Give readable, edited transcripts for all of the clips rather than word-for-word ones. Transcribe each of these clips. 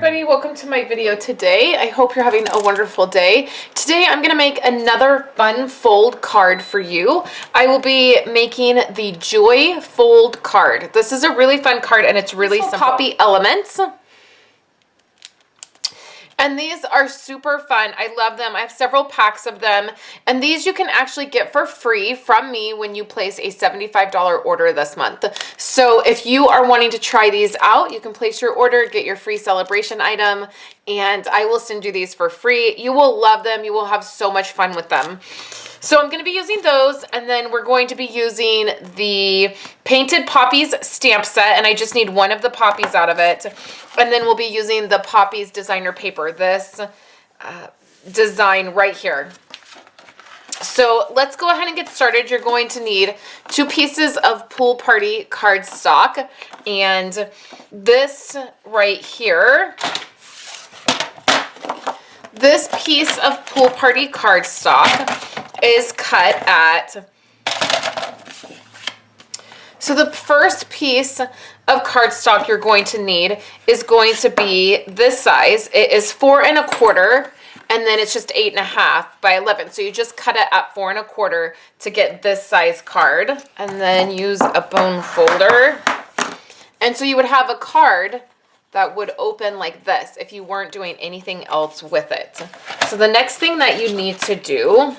everybody, welcome to my video today. I hope you're having a wonderful day. Today I'm going to make another fun fold card for you. I will be making the Joy Fold card. This is a really fun card and it's really simple. Poppy elements. And these are super fun. I love them. I have several packs of them. And these you can actually get for free from me when you place a $75 order this month. So if you are wanting to try these out, you can place your order, get your free celebration item, and I will send you these for free. You will love them. You will have so much fun with them. So I'm going to be using those, and then we're going to be using the Painted Poppies stamp set, and I just need one of the poppies out of it. And then we'll be using the Poppies designer paper, this design right here. So let's go ahead and get started. You're going to need 2 pieces of Pool Party cardstock, and this right here, this piece of Pool Party cardstock is cut at, so the first piece of cardstock you're going to need is going to be this size. It is 4 1/4, and then it's just 8 1/2 by 11. So you just cut it at 4 1/4 to get this size card, and then use a bone folder. And so you would have a card that would open like this if you weren't doing anything else with it. So the next thing that you need to do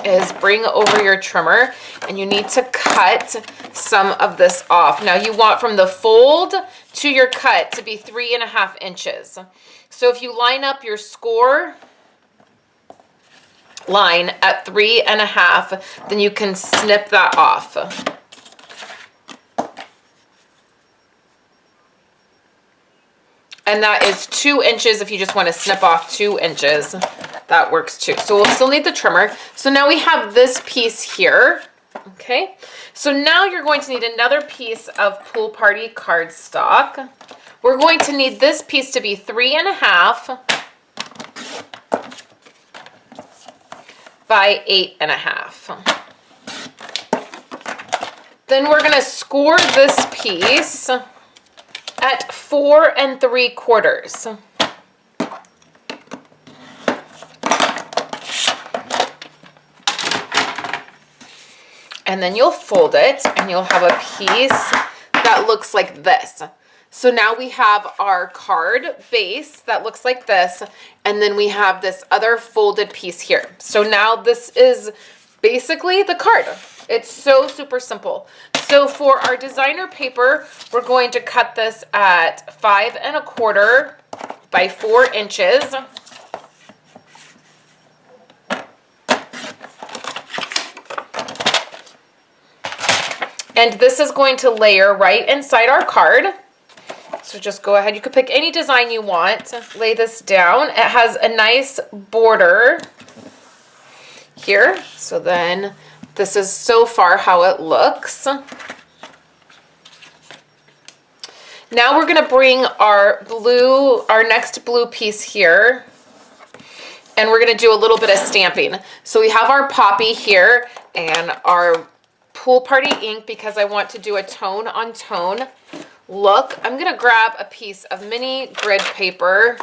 is bring over your trimmer, and you need to cut some of this off. Now you want from the fold to your cut to be 3 1/2 inches. So if you line up your score line at 3 1/2, then you can snip that off. And that is 2 inches if you just want to snip off 2 inches. That works too. So we'll still need the trimmer. So now we have this piece here. Okay. So now you're going to need another piece of Pool Party cardstock. We're going to need this piece to be 3 1/2 by 8 1/2. Then we're going to score this piece at 4 3/4. And then you'll fold it, and you'll have a piece that looks like this. So now we have our card base that looks like this, and then we have this other folded piece here. So now this is basically the card. It's so super simple. So for our designer paper, we're going to cut this at 5 1/4 by 4 inches. And this is going to layer right inside our card. So just go ahead. You could pick any design you want. Lay this down. It has a nice border here. So then this is so far how it looks. Now we're going to bring our next blue piece here, and we're going to do a little bit of stamping. So we have our poppy here and our Pool Party ink, because I want to do a tone on tone look. I'm going to grab a piece of mini grid paper,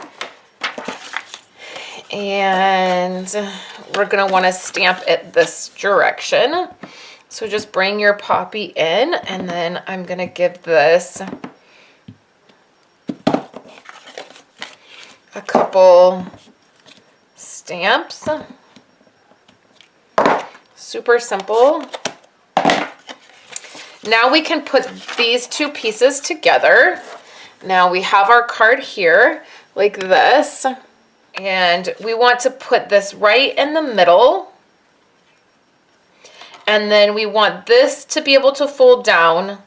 and we're going to want to stamp it this direction. So just bring your poppy in, and then I'm going to give this a couple stamps. Super simple. Now we can put these 2 pieces together. Now we have our card here like this, and we want to put this right in the middle, and then we want this to be able to fold down,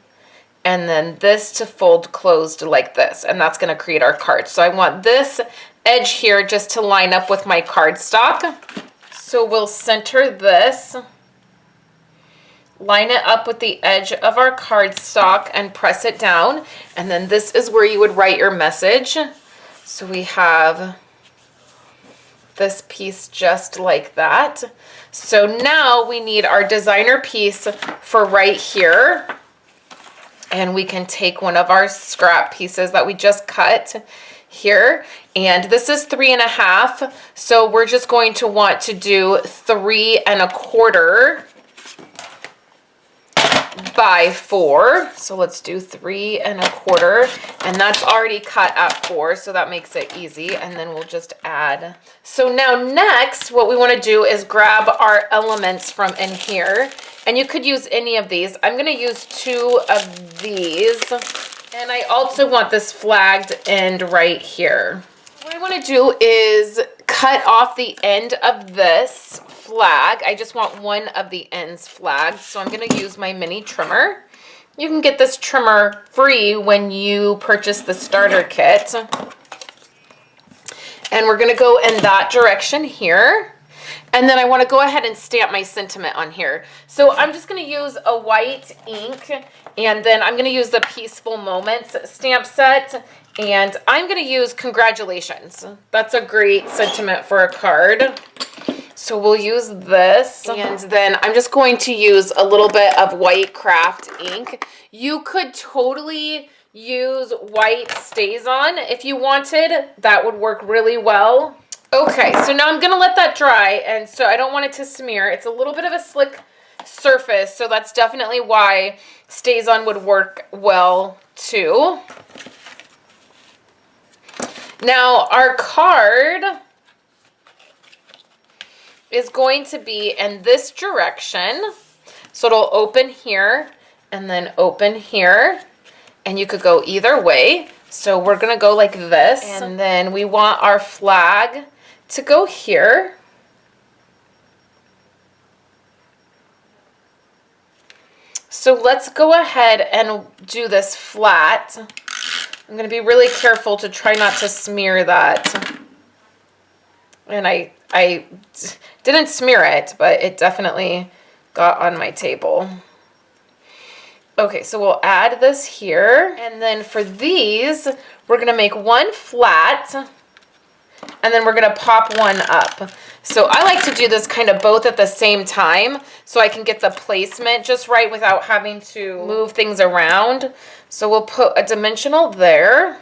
and then this to fold closed like this, and that's going to create our card. So I want this edge here just to line up with my cardstock. So we'll center this, line it up with the edge of our cardstock, and press it down. And then this is where you would write your message. So we have this piece just like that. So now we need our designer piece for right here. And we can take one of our scrap pieces that we just cut here, and this is 3.5, so we're just going to want to do 3.25 by 4. So let's do 3.25, and that's already cut at 4, so that makes it easy. And then we'll just add. So now next, what we want to do is grab our elements from in here, and you could use any of these. I'm going to use 2 of these, and I also want this flagged end right here. What I want to do is cut off the end of this flag. I just want one of the ends flagged, so I'm going to use my mini trimmer. You can get this trimmer free when you purchase the starter kit. And we're going to go in that direction here. And then I want to go ahead and stamp my sentiment on here. So I'm just going to use a white ink, and then I'm going to use the Peaceful Moments stamp set, and I'm going to use congratulations. That's a great sentiment for a card. So we'll use this, and then I'm just going to use a little bit of white craft ink. You could totally use white StazOn if you wanted. That would work really well. Okay, so now I'm going to let that dry, and so I don't want it to smear. It's a little bit of a slick surface, so that's definitely why StazOn would work well too. Now our card is going to be in this direction, so it'll open here and then open here, and you could go either way. So we're going to go like this, and then we want our flag to go here. So let's go ahead and do this flat. I'm going to be really careful to try not to smear that. And I didn't smear it, but it definitely got on my table. Okay, so we'll add this here. And then for these, we're going to make one flat, and then we're going to pop one up. So I like to do this kind of both at the same time so I can get the placement just right without having to move things around. So we'll put a dimensional there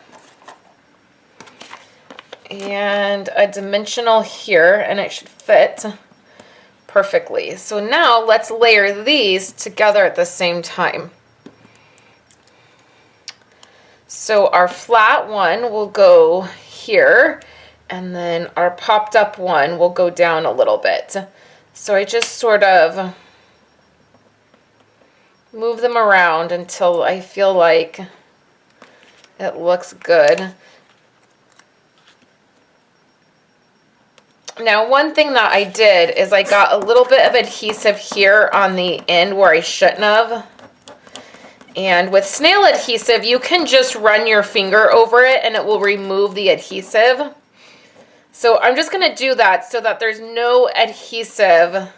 and a dimensional here, and it should fit perfectly. So now let's layer these together at the same time. So our flat one will go here, and then our popped up one will go down a little bit. So I just sort of move them around until I feel like it looks good. Now, one thing that I did is I got a little bit of adhesive here on the end where I shouldn't have. And with snail adhesive, you can just run your finger over it and it will remove the adhesive. So I'm just going to do that so that there's no adhesive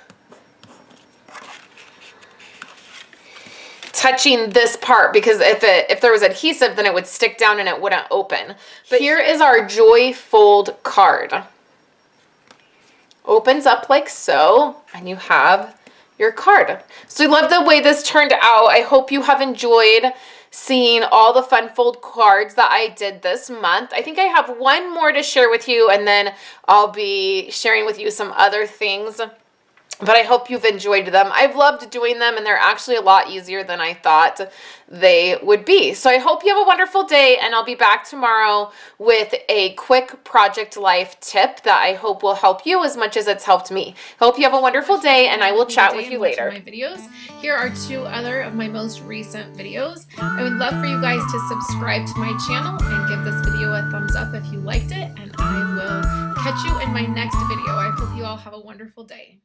touching this part, because if there was adhesive, then it would stick down and it wouldn't open. But here is our Joy Fold card. Opens up like so, and you have your card. So I love the way this turned out. I hope you have enjoyed seeing all the fun fold cards that I did this month. I think I have one more to share with you, and then I'll be sharing with you some other things. But I hope you've enjoyed them. I've loved doing them, and they're actually a lot easier than I thought they would be. So I hope you have a wonderful day, and I'll be back tomorrow with a quick project life tip that I hope will help you as much as it's helped me. Hope you have a wonderful day, and I will chat with you later. My videos. Here are 2 other of my most recent videos. I would love for you guys to subscribe to my channel and give this video a thumbs up if you liked it, and I will catch you in my next video. I hope you all have a wonderful day.